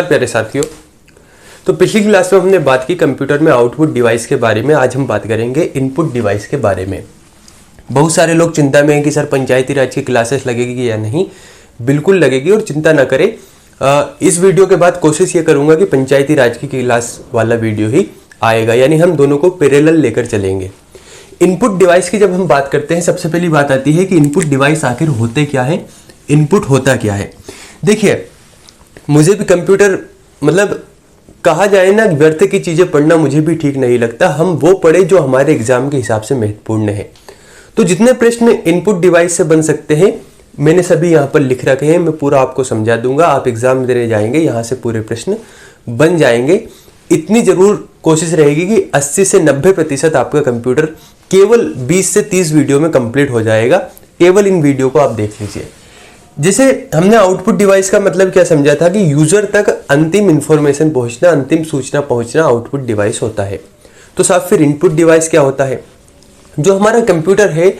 प्यारे साथियों, तो पिछली क्लास में हमने बात की कंप्यूटर में आउटपुट डिवाइस के बारे में। आज हम बात करेंगे इनपुट डिवाइस के बारे में। बहुत सारे लोग चिंता में हैं कि सर पंचायती राज की क्लासेस लगेगी या नहीं। बिल्कुल लगेगी और चिंता ना करें। इस वीडियो के बाद कोशिश ये करूंगा कि पंचायती राज की क्लास वाला वीडियो ही आएगा, यानी हम दोनों को पैरेलल लेकर चलेंगे। इनपुट डिवाइस की जब हम बात करते हैं, सबसे पहली बात आती है कि इनपुट डिवाइस आखिर होते क्या है, इनपुट होता क्या है। देखिए, मुझे भी कंप्यूटर मतलब कहा जाए ना, व्यर्थ की चीजें पढ़ना मुझे भी ठीक नहीं लगता। हम वो पढ़े जो हमारे एग्जाम के हिसाब से महत्वपूर्ण है। तो जितने प्रश्न इनपुट डिवाइस से बन सकते हैं मैंने सभी यहाँ पर लिख रखे हैं। मैं पूरा आपको समझा दूंगा। आप एग्जाम देने जाएंगे, यहाँ से पूरे प्रश्न बन जाएंगे। इतनी जरूर कोशिश रहेगी कि 80 से 90% आपका कंप्यूटर केवल 20 से 30 वीडियो में कंप्लीट हो जाएगा। केवल इन वीडियो को आप देख लीजिए। जैसे हमने आउटपुट डिवाइस का मतलब क्या समझा था कि यूजर तक अंतिम इंफॉर्मेशन पहुंचना, अंतिम सूचना पहुंचना आउटपुट डिवाइस होता है। तो साहब फिर इनपुट डिवाइस क्या होता है? जो हमारा कंप्यूटर है,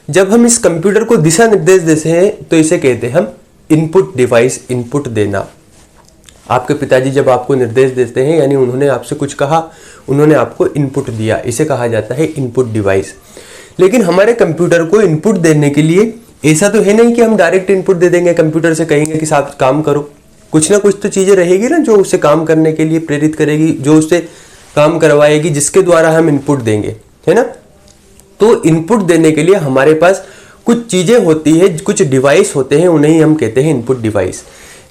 जब हम इस कंप्यूटर को दिशा निर्देश देते हैं तो इसे कहते हैं हम इनपुट डिवाइस। इनपुट देना, आपके पिताजी जब आपको निर्देश देते हैं, यानी उन्होंने आपसे कुछ कहा, उन्होंने आपको इनपुट दिया, इसे कहा जाता है इनपुट डिवाइस। लेकिन हमारे कंप्यूटर को इनपुट देने के लिए ऐसा तो है नहीं कि हम डायरेक्ट इनपुट दे देंगे, कंप्यूटर से कहेंगे कि साहब काम करो। कुछ ना कुछ तो चीजें रहेगी ना जो उसे काम करने के लिए प्रेरित करेगी, जो उसे काम करवाएगी, जिसके द्वारा हम इनपुट देंगे, है ना। तो इनपुट देने के लिए हमारे पास कुछ चीजें होती है, कुछ डिवाइस होते हैं, उन्हें हम कहते हैं इनपुट डिवाइस।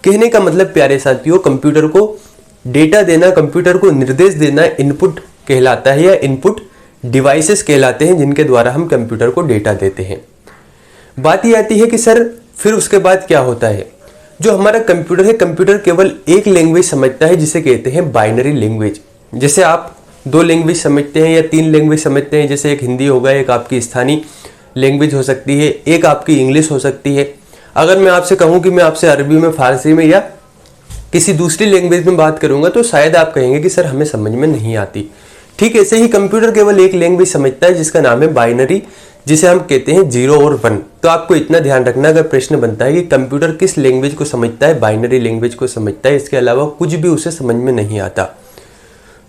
कहने का मतलब प्यारे साथियों, कंप्यूटर को डेटा देना, कंप्यूटर को निर्देश देना इनपुट कहलाता है, या इनपुट डिवाइसेस कहलाते हैं, जिनके द्वारा हम कंप्यूटर को डेटा देते हैं। बात ये आती है कि सर फिर उसके बाद क्या होता है? जो हमारा कंप्यूटर है, कंप्यूटर केवल एक लैंग्वेज समझता है, जिसे कहते हैं बाइनरी लैंग्वेज। जैसे आप 2 लैंग्वेज समझते हैं या 3 लैंग्वेज समझते हैं, जैसे एक हिंदी होगा, एक आपकी स्थानीय लैंग्वेज हो सकती है, एक आपकी इंग्लिश हो सकती है। अगर मैं आपसे कहूं कि मैं आपसे अरबी में, फारसी में या किसी दूसरी लैंग्वेज में बात करूंगा तो शायद आप कहेंगे कि सर हमें समझ में नहीं आती। ठीक ऐसे ही कंप्यूटर केवल एक लैंग्वेज समझता है, जिसका नाम है बाइनरी, जिसे हम कहते हैं 0 और 1। तो आपको इतना ध्यान रखना, अगर प्रश्न बनता है कि कंप्यूटर किस लैंग्वेज को समझता है, बाइनरी लैंग्वेज को समझता है, इसके अलावा कुछ भी उसे समझ में नहीं आता।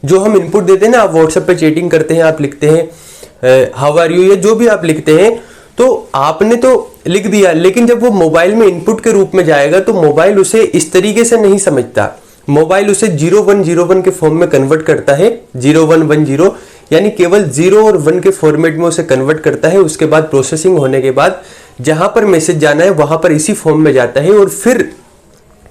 जो हम इनपुट देते हैं ना, आप व्हाट्सएप पे चैटिंग करते हैं, आप लिखते हैं हाउ आर यू, या जो भी आप लिखते हैं, तो आपने तो लिख दिया, लेकिन जब वो मोबाइल में इनपुट के रूप में जाएगा तो मोबाइल उसे इस तरीके से नहीं समझता। मोबाइल उसे 0101 के फॉर्म में कन्वर्ट करता है, 0110, यानी केवल 0 और 1 के फॉर्मेट में उसे कन्वर्ट करता है। उसके बाद प्रोसेसिंग होने के बाद जहां पर मैसेज जाना है वहां पर इसी फॉर्म में जाता है, और फिर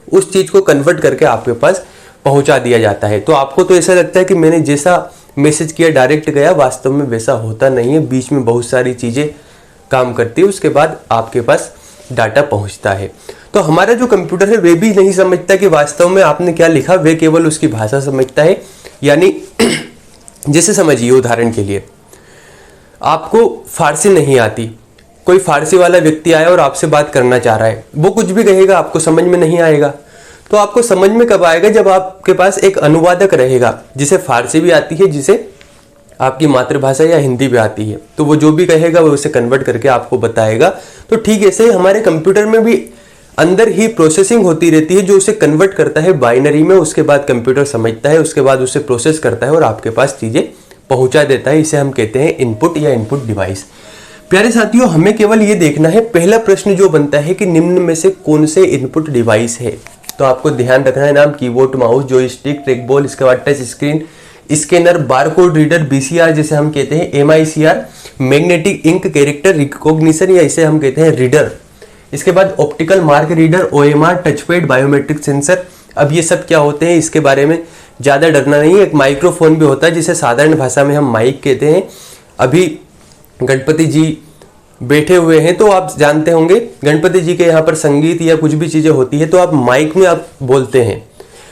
उस चीज को कन्वर्ट करके आपके पास पहुंचा दिया जाता है। तो आपको तो ऐसा लगता है कि मैंने जैसा मैसेज किया डायरेक्ट गया, वास्तव में वैसा होता नहीं है। बीच में बहुत सारी चीजें काम करती है, उसके बाद आपके पास डाटा पहुंचता है। तो हमारा जो कंप्यूटर है वे भी नहीं समझता कि वास्तव में आपने क्या लिखा, वे केवल उसकी भाषा समझता है। यानी जैसे समझिए, उदाहरण के लिए आपको फारसी नहीं आती, कोई फारसी वाला व्यक्ति आया और आपसे बात करना चाह रहा है, वो कुछ भी कहेगा आपको समझ में नहीं आएगा। तो आपको समझ में कब आएगा? जब आपके पास एक अनुवादक रहेगा, जिसे फारसी भी आती है, जिसे आपकी मातृभाषा या हिंदी भी आती है, तो वो जो भी कहेगा वो उसे कन्वर्ट करके आपको बताएगा। तो ठीक ऐसे ही हमारे कंप्यूटर में भी अंदर ही प्रोसेसिंग होती रहती है, जो उसे कन्वर्ट करता है बाइनरी में। उसके बाद कंप्यूटर समझता है, उसके बाद उसे प्रोसेस करता है और आपके पास चीजें पहुंचा देता है। इसे हम कहते हैं इनपुट या इनपुट डिवाइस। प्यारे साथियों, हमें केवल ये देखना है, पहला प्रश्न जो बनता है कि निम्न में से कौन से इनपुट डिवाइस है। तो आपको ध्यान रखना है नाम, कीबोर्ड, माउस, जॉयस्टिक, ट्रैकबॉल, इसके बाद touch screen, scanner, barcode reader, BCR जिसे हम कहते हैं, MICR, magnetic ink character recognition, या इसे हम कहते हैं रीडर। इसके बाद optical mark reader, OMR, touchpad, biometric sensor. अब ये सब क्या होते हैं, इसके बारे में ज्यादा डरना नहीं है। एक माइक्रोफोन भी होता है, जिसे साधारण भाषा में हम माइक कहते हैं। अभी गणपति जी बैठे हुए हैं तो आप जानते होंगे, गणपति जी के यहाँ पर संगीत या कुछ भी चीजें होती है तो आप माइक में आप बोलते हैं।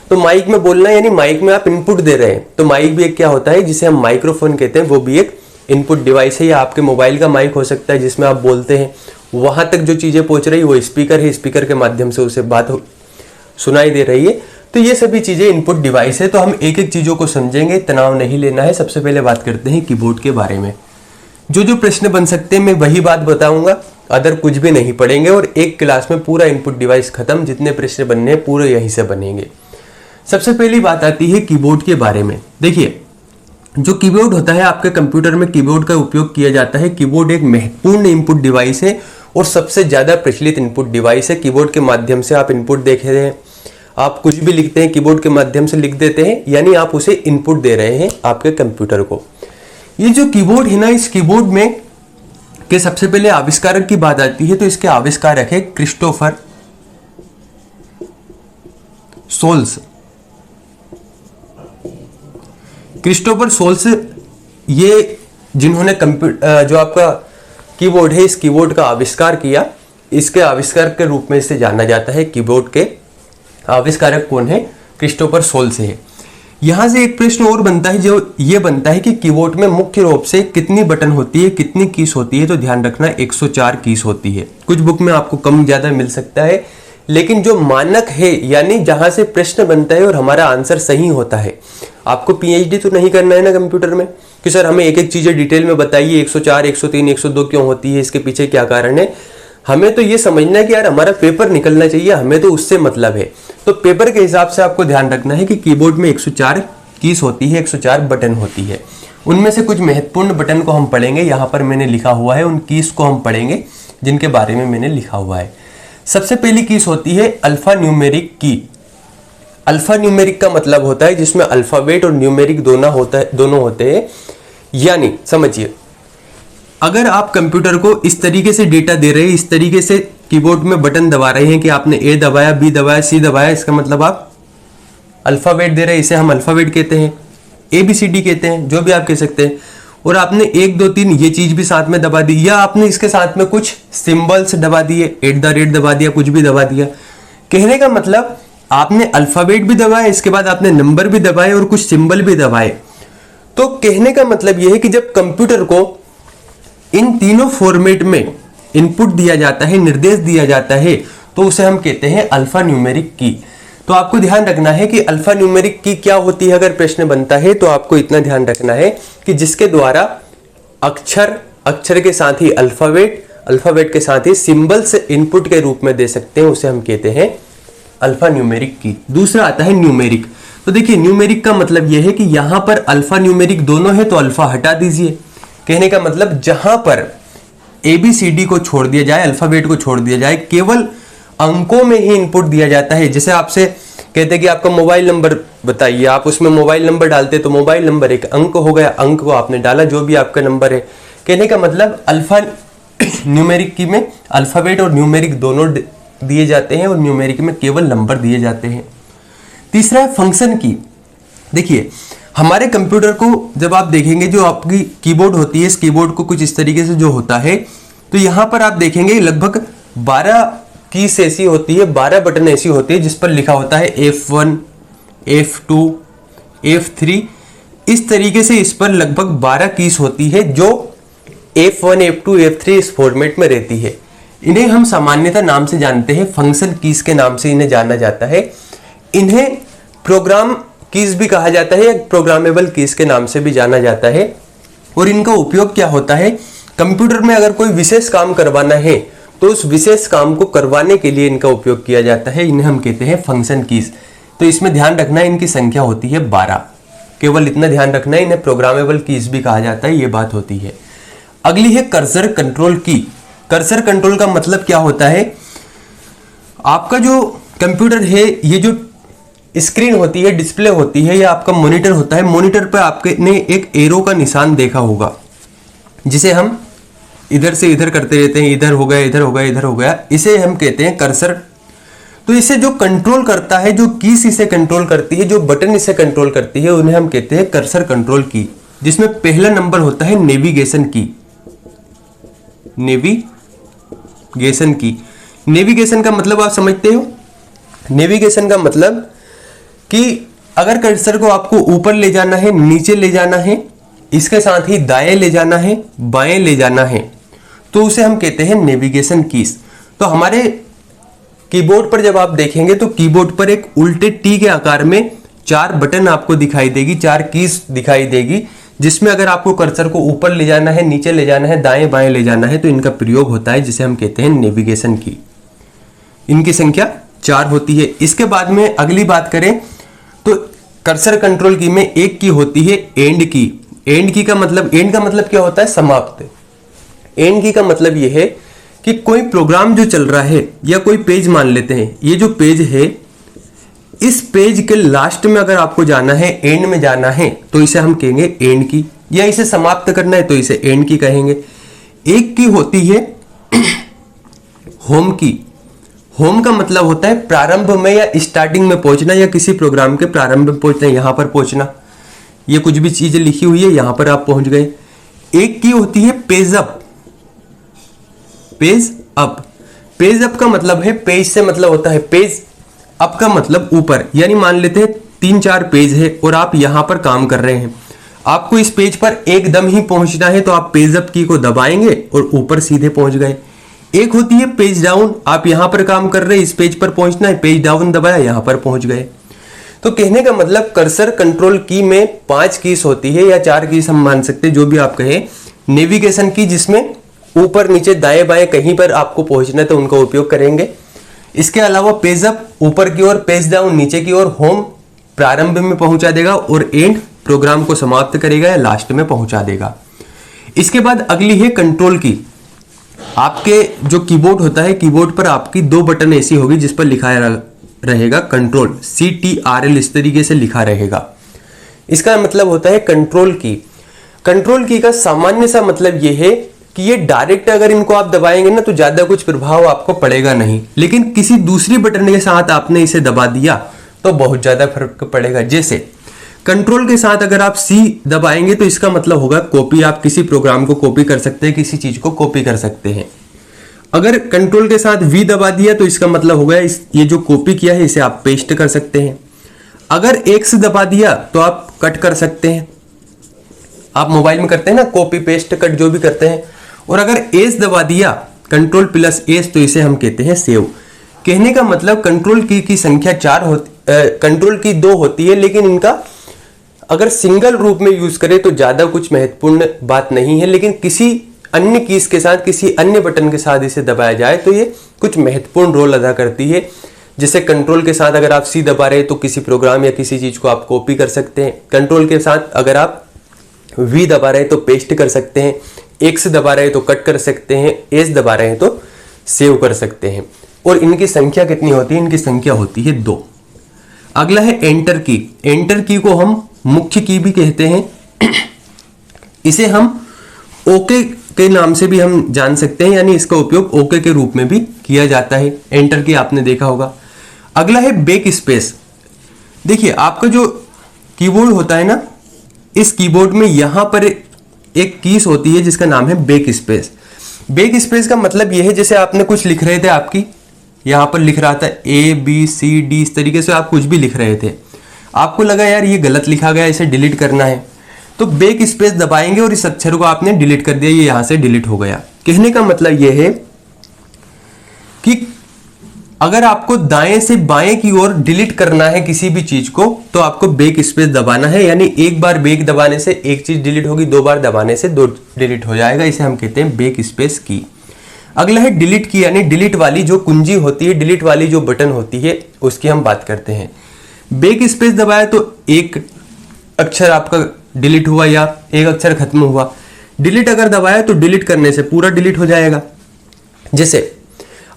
तो माइक में बोलना यानी माइक में आप इनपुट दे रहे हैं। तो माइक भी एक क्या होता है, जिसे हम माइक्रोफोन कहते हैं, वो भी एक इनपुट डिवाइस है। या आपके मोबाइल का माइक हो सकता है, जिसमें आप बोलते हैं, वहां तक जो चीजें पहुंच रही वो स्पीकर है, स्पीकर के माध्यम से उसे बात सुनाई दे रही है। तो ये सभी चीजें इनपुट डिवाइस है। तो हम एक एक चीजों को समझेंगे, तनाव नहीं लेना है। सबसे पहले बात करते हैं कीबोर्ड के बारे में। जो प्रश्न बन सकते हैं मैं वही बात बताऊंगा, अदर कुछ भी नहीं पढ़ेंगे, और एक क्लास में पूरा इनपुट डिवाइस खत्म। जितने प्रश्न बनने हैं पूरे यहीं से बनेंगे। सबसे पहली बात आती है कीबोर्ड के बारे में। देखिए, जो कीबोर्ड होता है आपके कंप्यूटर में, कीबोर्ड का उपयोग किया जाता है। कीबोर्ड एक महत्वपूर्ण इनपुट डिवाइस है और सबसे ज़्यादा प्रचलित इनपुट डिवाइस है। कीबोर्ड के माध्यम से आप इनपुट देख रहे हैं, आप कुछ भी लिखते हैं कीबोर्ड के माध्यम से लिख देते हैं, यानी आप उसे इनपुट दे रहे हैं आपके कंप्यूटर को। ये जो कीबोर्ड है ना, इस कीबोर्ड में के सबसे पहले आविष्कारक की बात आती है तो इसके आविष्कारक है क्रिस्टोफर सोल्स। क्रिस्टोफर सोल्स ये जिन्होंने जो आपका कीबोर्ड है, इस कीबोर्ड का आविष्कार किया, इसके आविष्कार के रूप में इसे जाना जाता है। कीबोर्ड के आविष्कारक कौन है? क्रिस्टोफर सोल्स है। यहां से एक प्रश्न और बनता है, जो ये बनता है कि कीबोर्ड में मुख्य रूप से कितनी बटन होती है, कितनी कीज होती है? तो ध्यान रखना 104 कीज होती है। कुछ बुक में आपको कम ज्यादा मिल सकता है, लेकिन जो मानक है, यानी जहां से प्रश्न बनता है और हमारा आंसर सही होता है। आपको पीएचडी तो नहीं करना है ना कंप्यूटर में कि सर हमें एक एक चीजें डिटेल में बताइए, 104, 103, 102 क्यों होती है, इसके पीछे क्या कारण है। हमें तो ये समझना है कि यार हमारा पेपर निकलना चाहिए, हमें तो उससे मतलब है। तो पेपर के हिसाब से आपको ध्यान रखना है कि कीबोर्ड में 104 कीज होती है, 104 बटन होती है। उनमें से कुछ महत्वपूर्ण बटन को हम पढ़ेंगे, यहां पर मैंने लिखा हुआ है, उन कीज को हम पढ़ेंगे जिनके बारे में मैंने लिखा हुआ है। सबसे पहली कीज होती है अल्फा न्यूमेरिक की। अल्फा न्यूमेरिक का मतलब होता है जिसमें अल्फाबेट और न्यूमेरिक दोनों होते हैं। यानी समझिए, अगर आप कंप्यूटर को इस तरीके से डेटा दे रहे हैं, इस तरीके से कीबोर्ड में बटन दबा रहे हैं कि आपने ए दबाया, बी दबाया, सी दबाया, इसका मतलब आप अल्फाबेट दे रहे हैं। इसे हम अल्फाबेट कहते हैं, ABCD कहते हैं, जो भी आप कह सकते हैं। और आपने 1 2 3 ये चीज भी साथ में दबा दी, या आपने इसके साथ में कुछ सिंबल्स दबा दिए, @ दबा दिया, कुछ भी दबा दिया। कहने का मतलब आपने अल्फाबेट भी दबाया, इसके बाद आपने नंबर भी दबाए और कुछ सिंबल भी दबाए। तो कहने का मतलब यह है कि जब कंप्यूटर को इन तीनों फॉर्मेट में इनपुट दिया जाता है, निर्देश दिया जाता है, तो उसे हम कहते हैं अल्फा न्यूमेरिक की। तो आपको ध्यान रखना है कि अल्फा न्यूमेरिक की क्या होती है। अगर प्रश्न बनता है तो आपको इतना ध्यान रखना है कि जिसके द्वारा अक्षर के साथ ही अल्फाबेट के साथ ही सिंबल्स इनपुट के रूप में दे सकते हैं, उसे हम कहते हैं अल्फा न्यूमेरिक की। दूसरा आता है न्यूमेरिक। तो देखिए, न्यूमेरिक का मतलब यह है कि यहां पर अल्फा न्यूमेरिक दोनों है तो अल्फा हटा दीजिए। कहने का मतलब जहां पर ABCD को छोड़ दिया जाए, अल्फाबेट को छोड़ दिया जाए, केवल अंकों में ही इनपुट दिया जाता है। जैसे आपसे कहते हैं कि आपका मोबाइल नंबर बताइए, आप उसमें मोबाइल नंबर डालते तो मोबाइल नंबर एक अंक हो गया, अंक को आपने डाला, जो भी आपका नंबर है। कहने का मतलब अल्फा न्यूमेरिक की में अल्फाबेट और न्यूमेरिक दोनों दिए जाते हैं और न्यूमेरिक में केवल नंबर दिए जाते हैं। तीसरा है फंक्शन की। देखिए, हमारे कंप्यूटर को जब आप देखेंगे, जो आपकी कीबोर्ड होती है, इस कीबोर्ड को कुछ इस तरीके से जो होता है, तो यहां पर आप देखेंगे लगभग 12 कीज ऐसी होती है, 12 बटन ऐसी होती है जिस पर लिखा होता है F1, F2, F3। इस तरीके से इस पर लगभग 12 कीज होती है जो F1, F2, F3 इस फॉर्मेट में रहती है। इन्हें हम सामान्यतः नाम से जानते हैं, फंक्शन कीज के नाम से इन्हें जाना जाता है। इन्हें प्रोग्राम कीज भी कहा जाता है, प्रोग्रामेबल कीज के नाम से भी जाना जाता है। और इनका उपयोग क्या होता है? कंप्यूटर में अगर कोई विशेष काम करवाना है तो उस विशेष काम को करवाने के लिए इनका उपयोग किया जाता है। इन्हें हम कहते हैं फंक्शन कीज। तो इसमें ध्यान रखना है, इनकी संख्या होती है 12। केवल इतना ध्यान रखना है, इन्हें प्रोग्रामेबल कीज भी कहा जाता है, ये बात होती है। अगली है कर्सर कंट्रोल की। कर्सर कंट्रोल का मतलब क्या होता है? आपका जो कंप्यूटर है, ये जो स्क्रीन होती है, डिस्प्ले होती है, या आपका मॉनिटर होता है, मॉनिटर पर आपने एक एरो का निशान देखा होगा, जिसे हम इधर से इधर करते रहते हैं, इधर हो गया, इधर हो गया, इधर हो गया, इसे हम कहते हैं कर्सर। तो इसे जो कंट्रोल करता है, जो कीज इसे कंट्रोल करती है, जो बटन इसे कंट्रोल करती है, उन्हें हम कहते हैं कर्सर कंट्रोल की, जिसमें पहला नंबर होता है नेविगेशन की। नेविगेशन की, नेविगेशन का मतलब आप समझते हो? नेविगेशन का मतलब कि अगर कर्सर को आपको ऊपर ले जाना है, नीचे ले जाना है, इसके साथ ही दाएं ले जाना है, बाएं ले जाना है, तो उसे हम कहते हैं नेविगेशन कीज। तो हमारे कीबोर्ड पर जब आप देखेंगे तो कीबोर्ड पर एक उल्टे टी के आकार में 4 बटन आपको दिखाई देगी, 4 कीज दिखाई देगी, जिसमें अगर आपको कर्सर को ऊपर ले जाना है, नीचे ले जाना है, दाएं बाएं ले जाना है, तो इनका प्रयोग होता है, जिसे हम कहते हैं नेविगेशन की। इनकी संख्या 4 होती है। इसके बाद में अगली बात करें कर्सर कंट्रोल की में एक की होती है एंड की। एंड का मतलब क्या होता है? समाप्त। एंड की का मतलब यह है कि कोई प्रोग्राम जो चल रहा है या कोई पेज मान लेते हैं, ये जो पेज है, इस पेज के लास्ट में अगर आपको जाना है, एंड में जाना है, तो इसे हम कहेंगे एंड की, या इसे समाप्त करना है तो इसे एंड की कहेंगे। एक की होती है होम की। होम का मतलब होता है प्रारंभ में या स्टार्टिंग में पहुंचना, या किसी प्रोग्राम के प्रारंभ में पहुंचना, यहां पर पहुंचना। ये कुछ भी चीजें लिखी हुई है, यहां पर आप पहुंच गए। एक की होती है page up. Page up, page up का मतलब है, पेज से मतलब होता है पेज, अप का मतलब ऊपर। यानी मान लेते हैं 3-4 पेज है और आप यहां पर काम कर रहे हैं, आपको इस पेज पर एकदम ही पहुंचना है, तो आप पेज अप की को दबाएंगे और ऊपर सीधे पहुंच गए। एक होती है पेज डाउन, आप यहां पर काम कर रहे हैं, इस पेज पर पहुंचना है, पेज डाउन दबाया, यहां पर पहुंच गए। तो कहने का मतलब कर्सर कंट्रोल की में 5 कीज होती है, या 4 कीज हम मान सकते हैं, जो भी आप कहें। नेविगेशन की, जिसमें ऊपर नीचे दाएं बाएं कहीं पर आपको पहुंचना है तो उनका उपयोग करेंगे। इसके अलावा पेज अप ऊपर की ओर, पेज डाउन नीचे की ओर, होम प्रारंभ में पहुंचा देगा और एंड प्रोग्राम को समाप्त करेगा या लास्ट में पहुंचा देगा। इसके बाद अगली है कंट्रोल की। आपके जो कीबोर्ड होता है, कीबोर्ड पर आपकी 2 बटन ऐसी होगी जिस पर लिखा रहेगा कंट्रोल, CTRL, इस तरीके से लिखा रहेगा। इसका मतलब होता है कंट्रोल की। कंट्रोल की का सामान्य सा मतलब यह है कि ये डायरेक्ट अगर इनको आप दबाएंगे ना तो ज्यादा कुछ प्रभाव आपको पड़ेगा नहीं, लेकिन किसी दूसरी बटन के साथ आपने इसे दबा दिया तो बहुत ज्यादा फर्क पड़ेगा। जैसे कंट्रोल के साथ अगर आप C दबाएंगे तो इसका मतलब होगा कॉपी, आप किसी प्रोग्राम को कॉपी कर सकते हैं, किसी चीज को कॉपी कर सकते हैं। अगर कंट्रोल के साथ V दबा दिया तो इसका मतलब होगा ये जो कॉपी किया है इसे आप पेस्ट कर सकते हैं। अगर X दबा दिया तो आप कट कर सकते हैं, आप मोबाइल में करते हैं ना कॉपी पेस्ट कट जो भी करते हैं। और अगर S दबा दिया, Ctrl+S, तो इसे हम कहते हैं सेव। कहने का मतलब कंट्रोल की संख्या 4 होती, कंट्रोल की 2 होती है, लेकिन इनका अगर सिंगल रूप में यूज करें तो ज्यादा कुछ महत्वपूर्ण बात नहीं है, लेकिन किसी अन्य कीज के साथ, किसी अन्य बटन के साथ इसे दबाया जाए तो ये कुछ महत्वपूर्ण रोल अदा करती है। जैसे कंट्रोल के साथ अगर आप C दबा रहे हैं तो किसी प्रोग्राम या किसी चीज को आप कॉपी कर सकते हैं। कंट्रोल के साथ अगर आप V दबा रहे हैं तो पेस्ट कर सकते हैं, X दबा रहे हैं तो कट कर सकते हैं, S दबा रहे हैं तो सेव कर सकते हैं। और इनकी संख्या कितनी होती है? इनकी संख्या होती है 2। अगला है एंटर की। एंटर की को हम मुख्य की भी कहते हैं। इसे हम ओके के नाम से भी हम जान सकते हैं, यानी इसका उपयोग ओके के रूप में भी किया जाता है। एंटर की आपने देखा होगा। अगला है बैक स्पेस। देखिए आपका जो कीबोर्ड होता है ना, इस कीबोर्ड में यहां पर एक कीज होती है जिसका नाम है बैक स्पेस। बैक स्पेस का मतलब यह है जैसे आपने कुछ लिख रहे थे, आपकी यहां पर लिख रहा था ABCD, इस तरीके से आप कुछ भी लिख रहे थे, आपको लगा यार ये गलत लिखा गया, इसे डिलीट करना है, तो बैक स्पेस दबाएंगे और इस अक्षर को आपने डिलीट कर दिया, ये यहां से डिलीट हो गया। कहने का मतलब यह है कि अगर आपको दाएं से बाएं की ओर डिलीट करना है किसी भी चीज को तो आपको बैक स्पेस दबाना है, यानी एक बार बैक दबाने से एक चीज डिलीट होगी, 2 बार दबाने से 2 डिलीट हो जाएगा। इसे हम कहते हैं बैक स्पेस की। अगला है डिलीट की, यानी डिलीट वाली जो कुंजी होती है, डिलीट वाली जो बटन होती है उसकी हम बात करते हैं। बैक स्पेस दबाया तो एक अक्षर आपका डिलीट हुआ या एक अक्षर खत्म हुआ। डिलीट अगर दबाया तो डिलीट करने से पूरा डिलीट हो जाएगा। जैसे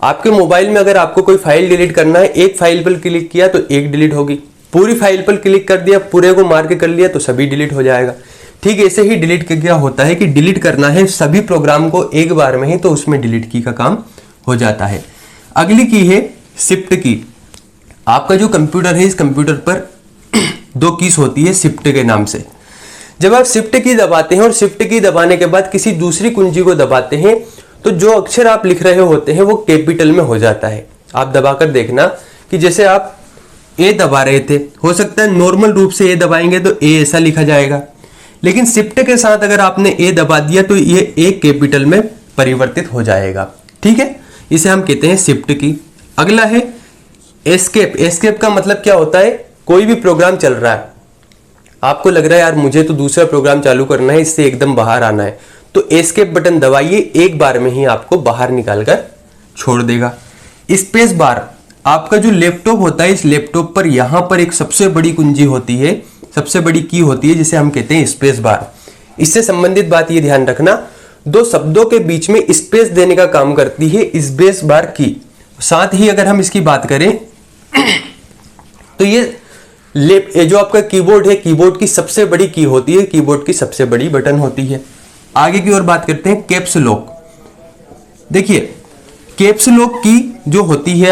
आपके मोबाइल में अगर आपको कोई फाइल डिलीट करना है, एक फाइल पर क्लिक किया तो एक डिलीट होगी, पूरी फाइल पर क्लिक कर दिया, पूरे को मार्क कर लिया तो सभी डिलीट हो जाएगा। ठीक ऐसे ही डिलीट का क्या होता है कि डिलीट करना है सभी प्रोग्राम को एक बार में ही तो उसमें डिलीट की का काम हो जाता है। अगली की है शिफ्ट की। आपका जो कंप्यूटर है, इस कंप्यूटर पर 2 कीज होती है शिफ्ट के नाम से। जब आप शिफ्ट की दबाते हैं और शिफ्ट की दबाने के बाद किसी दूसरी कुंजी को दबाते हैं तो जो अक्षर आप लिख रहे होते हैं वो कैपिटल में हो जाता है। आप दबाकर देखना कि जैसे आप ए दबा रहे थे, हो सकता है नॉर्मल रूप से ए दबाएंगे तो ए ऐसा लिखा जाएगा, लेकिन शिफ्ट के साथ अगर आपने ए दबा दिया तो ये ए कैपिटल में परिवर्तित हो जाएगा। ठीक है, इसे हम कहते हैं शिफ्ट की। अगला है एस्केप। एस्केप का मतलब क्या होता है? कोई भी प्रोग्राम चल रहा है, आपको लग रहा है यार मुझे तो दूसरा प्रोग्राम चालू करना है, इससे एकदम बाहर आना है, तो एस्केप बटन दबाइए, एक बार में ही आपको बाहर निकालकर छोड़ देगा। स्पेस बार, आपका जो लैपटॉप होता है, इस लैपटॉप पर यहां पर एक सबसे बड़ी कुंजी होती है, सबसे बड़ी की होती है, जिसे हम कहते हैं स्पेस बार। इससे संबंधित बात ये ध्यान रखना, दो शब्दों के बीच में स्पेस देने का काम करती है स्पेस बार की। साथ ही अगर हम इसकी बात करें तो ये जो आपका कीबोर्ड है, कीबोर्ड की सबसे बड़ी की होती है, कीबोर्ड की सबसे बड़ी बटन होती है। आगे की ओर बात करते हैं कैप्स लॉक। देखिए कैप्स लॉक की जो होती है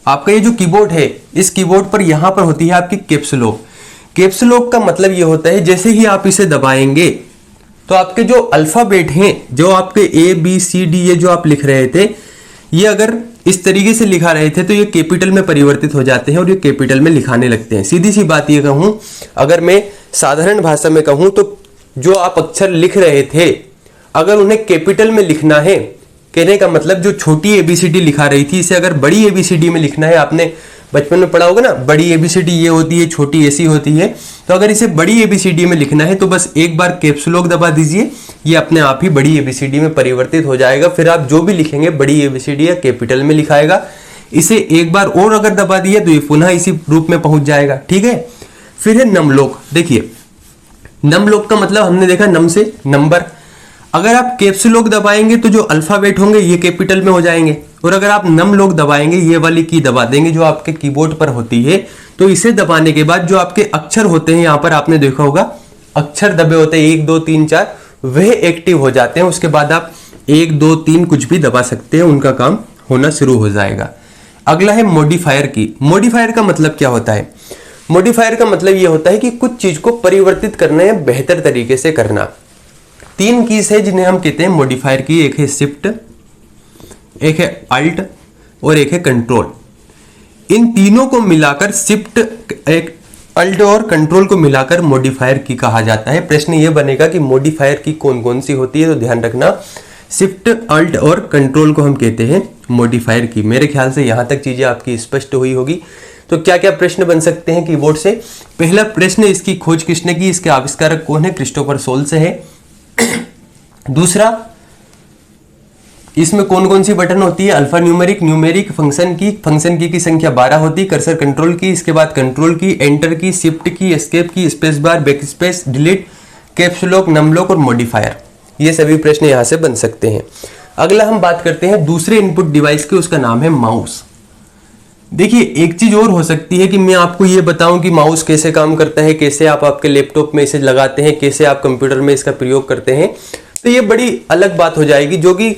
आपका ये जो कीबोर्ड है, इस कीबोर्ड पर यहां पर होती है आपकी कैप्स लॉक। कैप्स लॉक का मतलब ये होता है जैसे ही आप इसे दबाएंगे तो आपके जो अल्फाबेट हैं, जो आपके ABCD ये जो आप लिख रहे थे, ये अगर इस तरीके से लिखा रहे थे तो ये कैपिटल में परिवर्तित हो जाते हैं और ये कैपिटल में लिखाने लगते हैं। सीधी सी बात ये कहूं, अगर मैं साधारण भाषा में कहूं तो जो आप अक्षर लिख रहे थे, अगर उन्हें कैपिटल में लिखना है, कहने का मतलब जो छोटी ABCD लिखा रही थी, इसे अगर बड़ी ABCD में लिखना है, आपने बचपन में पढ़ा होगा ना, बड़ी ABCD ये होती है, छोटी ऐसी होती है, तो अगर इसे बड़ी ABCD में लिखना है तो बस एक बार कैप्स लॉक दबा दीजिए, ये अपने आप ही बड़ी ABCD में परिवर्तित हो जाएगा। फिर आप जो भी लिखेंगे बड़ी ABCD या कैपिटल में लिखाएगा। इसे एक बार और अगर दबा दिए तो ये पुनः इसी रूप में पहुंच जाएगा। ठीक है, फिर है नम लॉक। देखिए नम लॉक का मतलब हमने देखा नम से नंबर। अगर आप कैप्स लॉक दबाएंगे तो जो अल्फाबेट होंगे ये कैपिटल में हो जाएंगे, और अगर आप नम लॉक दबाएंगे, ये वाली की दबा देंगे जो आपके कीबोर्ड पर होती है, तो इसे दबाने के बाद जो आपके अक्षर होते हैं, यहां पर आपने देखा होगा अक्षर दबे होते हैं 1 2 3 4, वह एक्टिव हो जाते हैं। उसके बाद आप 1 2 3 कुछ भी दबा सकते हैं, उनका काम होना शुरू हो जाएगा। अगला है मॉडिफायर की। मॉडिफायर का मतलब क्या होता है? मॉडिफायर का मतलब यह होता है कि कुछ चीज को परिवर्तित करना या बेहतर तरीके से करना। 3 कीज है जिन्हें हम कहते हैं मॉडिफायर की। एक है शिफ्ट, एक है अल्ट और एक है कंट्रोल। इन तीनों को मिलाकर शिफ्ट, एक अल्ट और कंट्रोल को मिलाकर मॉडिफायर की कहा जाता है। प्रश्न ये बनेगा कि मॉडिफायर की कौन कौन सी होती है, तो ध्यान रखना शिफ्ट, अल्ट और कंट्रोल को हम कहते हैं मॉडिफायर की। मेरे ख्याल से यहां तक चीजें आपकी स्पष्ट हुई होगी। तो क्या क्या प्रश्न बन सकते हैं कीबोर्ड से? पहला प्रश्न, इसकी खोज किसने की, इसके आविष्कारक कौन है? क्रिस्टोफर सोल्स है। दूसरा, इसमें कौन कौन सी बटन होती है? अल्फा न्यूमेरिक, न्यूमेरिक, फंक्शन की संख्या 12 होती है, कर्सर कंट्रोल की, इसके बाद कंट्रोल की, एंटर की, shift key, escape key, space bar, back space, delete, caps lock, num lock और मॉडिफायर। ये सभी प्रश्न यहां से बन सकते हैं। अगला हम बात करते हैं दूसरे इनपुट डिवाइस की, उसका नाम है माउस। देखिए एक चीज और हो सकती है कि मैं आपको ये बताऊं कि माउस कैसे काम करता है, कैसे आप आपके लैपटॉप में इसे लगाते हैं, कैसे आप कंप्यूटर में इसका प्रयोग करते हैं, तो ये बड़ी अलग बात हो जाएगी जो कि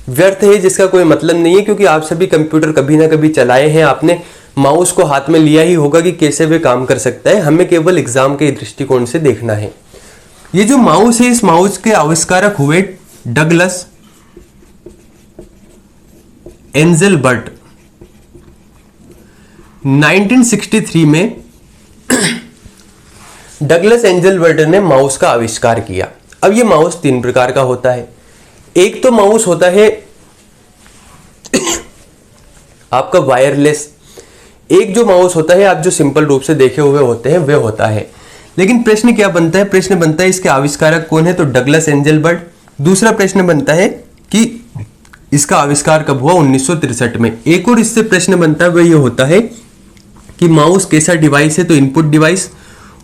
व्यर्थ है, जिसका कोई मतलब नहीं है। क्योंकि आप सभी कंप्यूटर कभी ना कभी चलाए हैं, आपने माउस को हाथ में लिया ही होगा कि कैसे वे काम कर सकता है। हमें केवल एग्जाम के दृष्टिकोण से देखना है। ये जो माउस है, इस माउस के आविष्कारक हुए डगलस एंजेलबर्ट 1963 में। डगलस एंजेलबर्ट ने माउस का आविष्कार किया। अब ये माउस 3 प्रकार का होता है। एक तो माउस होता है आपका वायरलेस। एक जो माउस होता है आप जो सिंपल रूप से देखे हुए होते हैं वे होता है। लेकिन प्रश्न क्या बनता है? प्रश्न बनता है इसके आविष्कारक कौन है, तो डगलस एंजेलबर्ट। दूसरा प्रश्न बनता है कि इसका आविष्कार कब हुआ, 1963 में। एक और इससे प्रश्न बनता है वह ये होता है कि माउस कैसा डिवाइस है, तो इनपुट डिवाइस।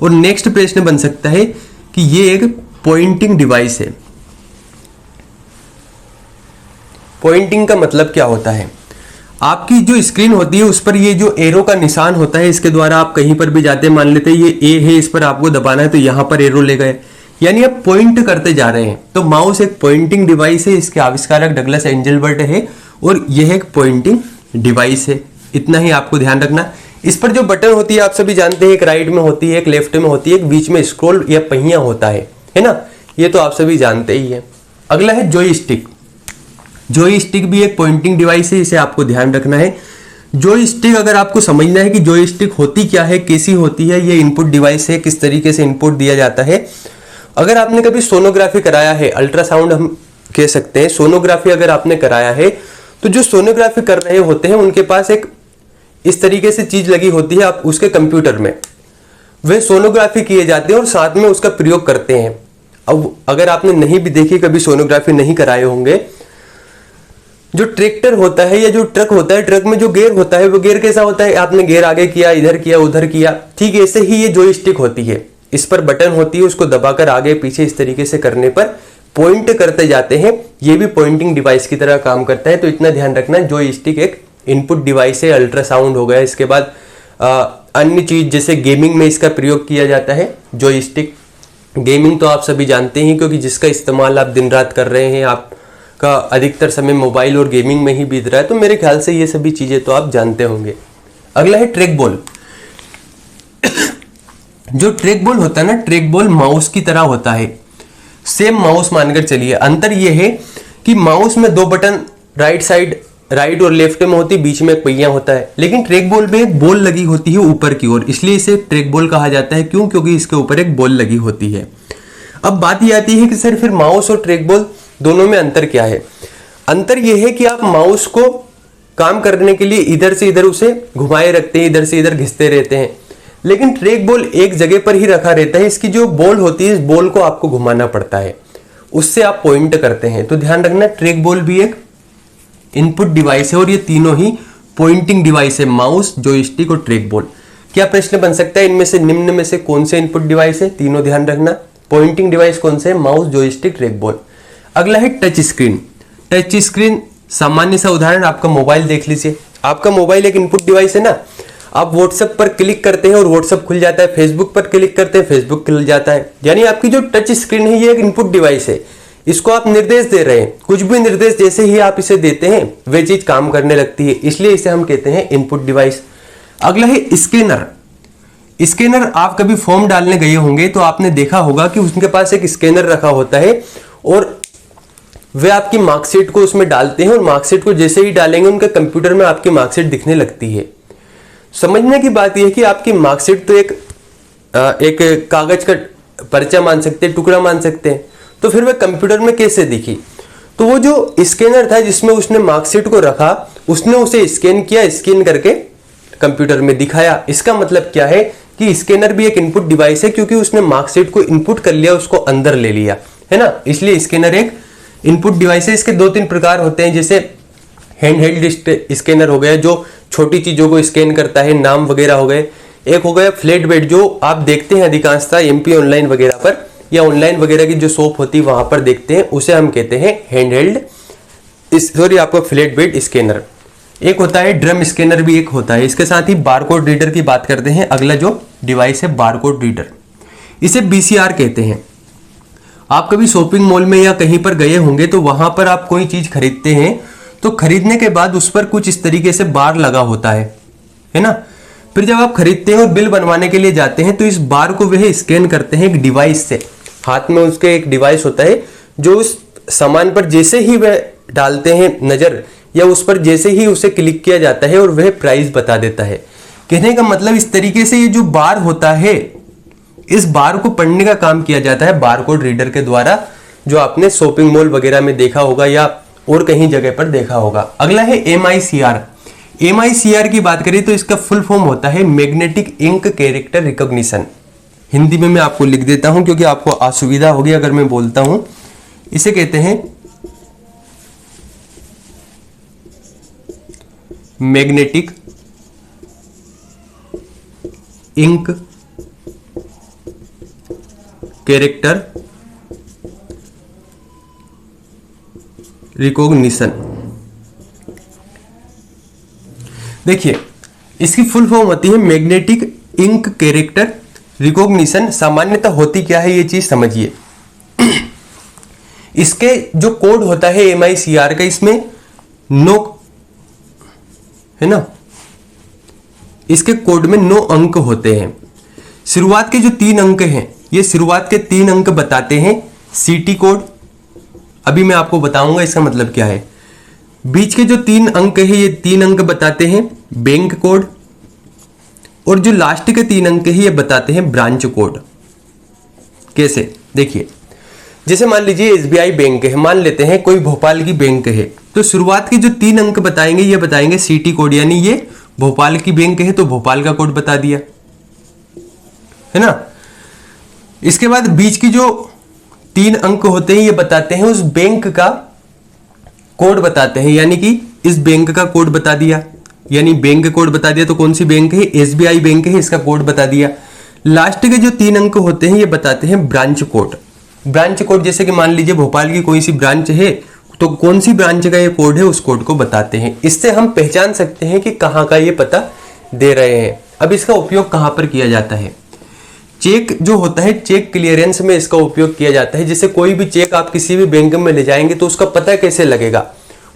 और नेक्स्ट प्रश्न बन सकता है कि ये एक पॉइंटिंग डिवाइस है। पॉइंटिंग का मतलब क्या होता है? आपकी जो स्क्रीन होती है उस पर ये जो एरो का निशान होता है, इसके द्वारा आप कहीं पर भी जाते हैं, मान लेते हैं ये ए है, इस पर आपको दबाना है तो यहां पर एरो ले गए, यानी आप पॉइंट करते जा रहे हैं। तो माउस एक पॉइंटिंग डिवाइस है। इसके आविष्कारक डगलस एंजेलबर्ट है और यह एक पॉइंटिंग डिवाइस है। इतना ही आपको ध्यान रखना। इस पर जो बटन होती है आप सभी जानते हैं, एक राइट में होती है, एक लेफ्ट में होती है, एक बीच में स्क्रॉल या पहिया होता है ना? ये तो आप सभी जानते ही है। अगला है जॉयस्टिक। जॉयस्टिक भी एक पॉइंटिंग डिवाइस है, इसे आपको ध्यान रखना है। जॉयस्टिक अगर आपको समझना है कि जॉयस्टिक होती क्या है, कैसी होती है, ये इनपुट डिवाइस है, किस तरीके से इनपुट दिया जाता है। अगर आपने कभी सोनोग्राफी कराया है, अल्ट्रासाउंड हम कह सकते हैं, सोनोग्राफी अगर आपने कराया है तो जो सोनोग्राफी कर रहे होते हैं उनके पास एक इस तरीके से चीज लगी होती है, आप उसके कंप्यूटर में वे सोनोग्राफी किए जाते हैं और साथ में उसका प्रयोग करते हैं। अब अगर आपने नहीं भी देखी, कभी सोनोग्राफी नहीं कराए होंगे, जो ट्रैक्टर होता है या जो ट्रक होता है, ट्रक में जो गियर होता है वो गियर कैसा होता है, आपने गियर आगे किया, इधर किया, उधर किया, ठीक है। ऐसे ही ये जॉयस्टिक होती है, इस पर बटन होती है, उसको दबाकर आगे पीछे इस तरीके से करने पर पॉइंट करते जाते हैं। ये भी पॉइंटिंग डिवाइस की तरह काम करता है। तो इतना ध्यान रखना, जॉयस्टिक एक इनपुट डिवाइस है। अल्ट्रासाउंड हो गया, इसके बाद अन्य चीज जैसे गेमिंग में इसका प्रयोग किया जाता है जॉयस्टिक। गेमिंग तो आप सभी जानते हैं, क्योंकि जिसका इस्तेमाल आप दिन रात कर रहे हैं, आपका अधिकतर समय मोबाइल और गेमिंग में ही बीत रहा है, तो मेरे ख्याल से ये सभी चीजें तो आप जानते होंगे। अगला है ट्रैक बॉल। जो ट्रैक बॉल होता है ना, ट्रैक बॉल माउस की तरह होता है, सेम माउस मानकर चलिए। अंतर यह है कि माउस में दो बटन राइट साइड, राइट और लेफ्ट में होती, बीच में एक पहिया होता है, लेकिन ट्रैक बॉल में एक बॉल लगी होती है ऊपर की ओर, इसलिए इसे ट्रैक बॉल कहा जाता है। क्यों? क्योंकि इसके ऊपर एक बॉल लगी होती है। अब बात यह आती है कि सर फिर माउस और ट्रैक बॉल दोनों में अंतर क्या है? अंतर यह है कि आप माउस को काम करने के लिए इधर से इधर उसे घुमाए रखते हैं, इधर से इधर घिसते रहते हैं, लेकिन ट्रैक बॉल एक जगह पर ही रखा रहता है। इसकी जो बॉल होती है, इस बॉल को आपको घुमाना पड़ता है, उससे आप पॉइंट करते हैं। तो ध्यान रखना, ट्रैक बॉल भी एक इनपुट डिवाइस है और ये तीनों ही पॉइंटिंग डिवाइस है, माउस, जॉयस्टिक और ट्रैक बॉल। क्या प्रश्न बन सकता है, इनमें से निम्न में से कौन से इनपुट डिवाइस है? तीनों ध्यान रखना। पॉइंटिंग डिवाइस कौन से है? Mouse, joystick, track ball. अगला है टच स्क्रीन। टच स्क्रीन सामान्य सा उदाहरण, आपका मोबाइल देख लीजिए। आपका मोबाइल एक इनपुट डिवाइस है ना, आप व्हाट्सएप पर क्लिक करते हैं और व्हाट्सएप खुल जाता है, फेसबुक पर क्लिक करते हैं, फेसबुक खुल जाता है, यानी आपकी जो टच स्क्रीन है ये एक इनपुट डिवाइस है। इसको आप निर्देश दे रहे हैं, कुछ भी निर्देश जैसे ही आप इसे देते हैं वे चीज काम करने लगती है, इसलिए इसे हम कहते हैं इनपुट डिवाइस। अगला है स्कैनर। स्कैनर, आप कभी फॉर्म डालने गए होंगे तो आपने देखा होगा कि उनके पास एक स्कैनर रखा होता है और वे आपकी मार्कशीट को उसमें डालते हैं और मार्कशीट को जैसे ही डालेंगे उनके कंप्यूटर में आपकी मार्कशीट दिखने लगती है। समझने की बात यह है कि आपकी मार्कशीट तो एक कागज का पर्चा मान सकते हैं, टुकड़ा मान सकते हैं, तो फिर वह कंप्यूटर में कैसे दिखी? तो वो जो स्कैनर था जिसमें उसने मार्कशीट को रखा, उसने उसे स्कैन किया, स्कैन करके कंप्यूटर में दिखाया। इसका मतलब क्या है कि स्कैनर भी एक इनपुट डिवाइस है, क्योंकि उसने मार्कशीट को इनपुट कर लिया, उसको अंदर ले लिया, है ना, इसलिए स्कैनर एक इनपुट डिवाइस है। इसके दो तीन प्रकार होते हैं, जैसे हैंडहेल्ड स्कैनर हो गया जो छोटी चीजों को स्कैन करता है, नाम वगैरह हो गए। एक हो गया फ्लैट बेड, जो आप देखते हैं अधिकांशतः एमपी ऑनलाइन वगैरह पर या ऑनलाइन वगैरह की जो शॉप होती है वहां पर देखते हैं, उसे हम कहते हैं हैंडहेल्ड, आपका फ्लैट बेड स्कैनर। एक होता है ड्रम स्कैनर, भी एक होता है। इसके साथ ही बारकोड रीडर की बात करते हैं। अगला जो डिवाइस है बारकोड रीडर, इसे बीसीआर कहते हैं। आप कभी शॉपिंग मॉल में या कहीं पर गए होंगे तो वहां पर आप कोई चीज खरीदते हैं तो खरीदने के बाद उस पर कुछ इस तरीके से बार लगा होता है ना। फिर जब आप खरीदते हैं और बिल बनवाने के लिए जाते हैं तो इस बार को वह स्कैन करते हैं एक डिवाइस से। हाथ में उसके एक डिवाइस होता है जो उस सामान पर जैसे ही वह डालते हैं नजर, या उस पर जैसे ही उसे क्लिक किया जाता है और वह प्राइस बता देता है। कहने का मतलब इस तरीके से ये जो बार होता है, इस बार को पढ़ने का काम किया जाता है बारकोड रीडर के द्वारा, जो आपने शॉपिंग मॉल वगैरह में देखा होगा या और कहीं जगह पर देखा होगा। अगला है MICR। MICR की बात करें तो इसका फुल फॉर्म होता है magnetic ink character recognition. Hindi में मैं आपको लिख देता हूं क्योंकि आपको असुविधा होगी अगर मैं बोलता हूं। इसे कहते हैं मैग्नेटिक इंक कैरेक्टर रिकॉग्निशन। देखिए इसकी फुल फॉर्म होती है मैग्नेटिक इंक कैरेक्टर रिकॉग्निशन। सामान्यतः होती क्या है ये चीज समझिए। इसके जो कोड होता है MICR का, इसमें 9 है ना, इसके कोड में 9 अंक होते हैं। शुरुआत के जो 3 अंक हैं, ये शुरुआत के 3 अंक बताते हैं CT कोड। अभी मैं आपको बताऊंगा इसका मतलब क्या है। बीच के जो 3 अंक है, ये 3 अंक बताते हैं बैंक कोड, और जो लास्ट के 3 अंक है ये बताते हैं ब्रांच कोड। कैसे? देखिए, जैसे मान लीजिए SBI बैंक है, मान लेते हैं कोई भोपाल की बैंक है, तो शुरुआत के जो 3 अंक बताएंगे ये बताएंगे CT कोड, यानी ये भोपाल की बैंक है तो भोपाल का कोड बता दिया, है ना। इसके बाद बीच की जो 3 अंक होते हैं, ये बताते हैं उस बैंक का कोड बताते हैं, यानी कि इस बैंक का कोड बता दिया, यानी बैंक कोड बता दिया। तो कौन सी बैंक है? SBI बैंक है, इसका कोड बता दिया। लास्ट के जो 3 अंक होते हैं ये बताते हैं ब्रांच कोड। ब्रांच कोड जैसे कि मान लीजिए भोपाल की कोई सी ब्रांच है, तो कौन सी ब्रांच का ये कोड है उस कोड को बताते हैं। इससे हम पहचान सकते हैं कि कहाँ का ये पता दे रहे हैं। अब इसका उपयोग कहाँ पर किया जाता है? चेक जो होता है, चेक क्लियरेंस में इसका उपयोग किया जाता है। जैसे कोई भी चेक आप किसी भी बैंक में ले जाएंगे तो उसका पता कैसे लगेगा?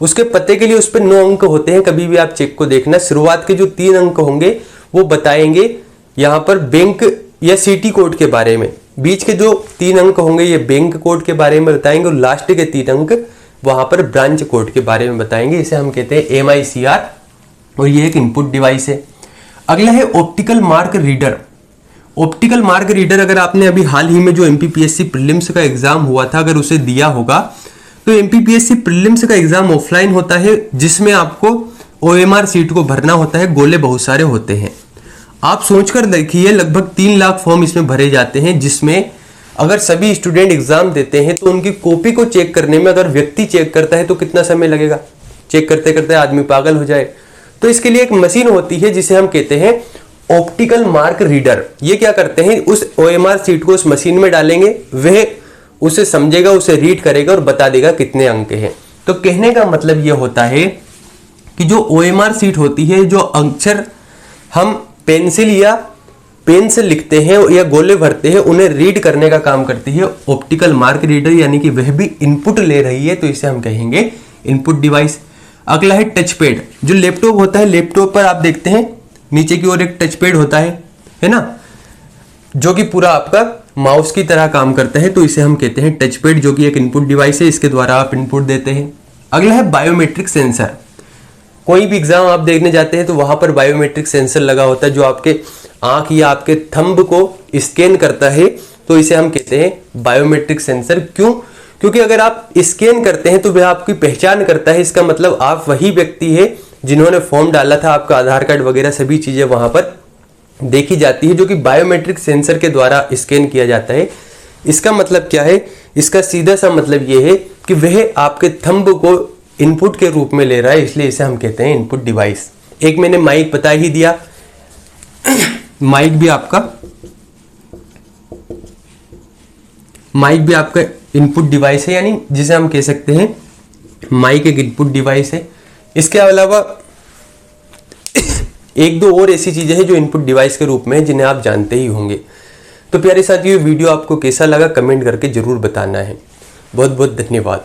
उसके पते के लिए उस पर 9 अंक होते हैं। कभी भी आप चेक को देखना, शुरुआत के जो 3 अंक होंगे वो बताएंगे यहाँ पर बैंक या सिटी कोड के बारे में, बीच के जो 3 अंक होंगे ये बैंक कोड के बारे में बताएंगे, और लास्ट के 3 अंक वहां पर ब्रांच कोड के बारे में बताएंगे। इसे हम कहते हैं MICR, और ये एक इनपुट डिवाइस है। अगला है optical mark reader. Optical mark reader, अगर आपने अभी हाल ही में जो MPPSC प्रीलिम्स का एग्जाम हुआ था अगर उसे दिया होगा, तो MPPSC प्रीलिम्स का एग्जाम ऑफलाइन होता है, जिसमें आपको OMR सीट को भरना होता है। गोले बहुत सारे होते हैं। आप सोचकर देखिए, लगभग 3 लाख फॉर्म इसमें भरे जाते हैं, जिसमें अगर सभी स्टूडेंट एग्जाम देते हैं तो उनकी कॉपी को चेक करने में अगर व्यक्ति चेक करता है तो कितना समय लगेगा? चेक करते करते आदमी पागल हो जाए। तो इसके लिए एक मशीन होती है जिसे हम कहते हैं ऑप्टिकल मार्क रीडर। ये क्या करते हैं, उस OMR सीट को उस मशीन में डालेंगे, वह उसे समझेगा, उसे रीड करेगा और बता देगा कितने अंक हैं। तो कहने का मतलब ये होता है कि जो OMR सीट होती है, जो अक्षर हम पेंसिल या पेन से लिखते हैं या गोले भरते हैं, उन्हें रीड करने का काम करती है ऑप्टिकल मार्क रीडर, यानी कि वह भी इनपुट ले रही है, तो इसे हम कहेंगे इनपुट डिवाइस। अगला है टच पैड। जो लैपटॉप होता है, लैपटॉप पर आप देखते हैं नीचे की ओर एक टच पैड होता है ना, जो कि पूरा आपका माउस की तरह काम करता है, तो इसे हम कहते हैं टच पैड, जो कि एक इनपुट डिवाइस है। इसके द्वारा आप इनपुट देते हैं। अगला है बायोमेट्रिक सेंसर। कोई भी एग्जाम आप देखने जाते हैं तो वहां पर बायोमेट्रिक सेंसर लगा होता है, जो आपके आंख या आपके थंब को स्कैन करता है, तो इसे हम कहते हैं बायोमेट्रिक सेंसर। क्यों? क्योंकि अगर आप स्कैन करते हैं तो वह आपकी पहचान करता है। इसका मतलब आप वही व्यक्ति है जिन्होंने फॉर्म डाला था, आपका आधार कार्ड वगैरह सभी चीजें वहां पर देखी जाती है, जो कि बायोमेट्रिक सेंसर के द्वारा स्कैन किया जाता है। इसका मतलब क्या है? इसका सीधा सा मतलब यह है कि वह आपके थंब को इनपुट के रूप में ले रहा है, इसलिए इसे हम कहते हैं इनपुट डिवाइस। एक मैंने माइक बता ही दिया, माइक भी आपका इनपुट डिवाइस है, यानी जिसे हम कह सकते हैं माइक एक इनपुट डिवाइस है। इसके अलावा एक दो और ऐसी चीजें हैं जो इनपुट डिवाइस के रूप में है, जिन्हें आप जानते ही होंगे। तो प्यारे साथियों, वीडियो आपको कैसा लगा कमेंट करके जरूर बताना है। बहुत बहुत धन्यवाद।